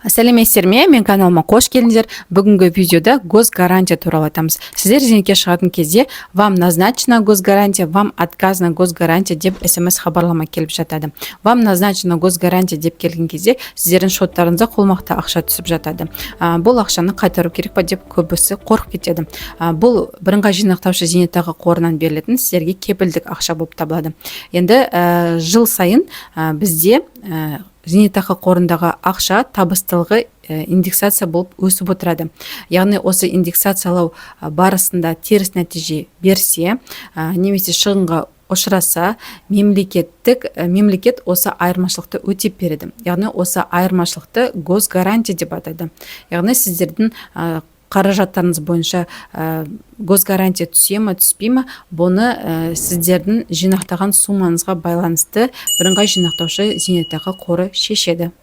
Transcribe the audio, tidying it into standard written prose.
Сәлеметсіздер ме? Мен каналыма қош келдіңдер. Бүгінгі видеода госгарантия туралы айтамыз. Сіздер зейнетке шығатын кезде вам назначена госгарантия, вам отказана госгарантия деп смс хабарлама келіп жатады. Вам назначена госгарантия деп келген кезде сіздердің шоттарыңызға қолмақты ақша түсіп жатады. Бұл ақшаны қайтару керек па деп көбісі қорқып кетеді. Бұл бірыңғай жинақтаушы зейнетақы қорынан берілетін сіздерге кепілдік ақша болып табылады. Енді жыл сайын бізде зейнетақы қорындағы ақша табыстылығы индексация болып өсіп отырады. Яғни осы индексациялау барысында теріс нәтиже берсе, немесе шығынға ұшыраса, мемлекет осы айырмашылықты өтеп береді. Яғни осы айырмашылықты госгарантия деп атайды. Яғни сіздердің қаражаттарыңыз бойынша госгарантия түсе ме, түспей ме, бұны сіздердің жинақтаған суммаңызға байланысты бірыңғай жинақтаушы зейнетақы қоры шешеді.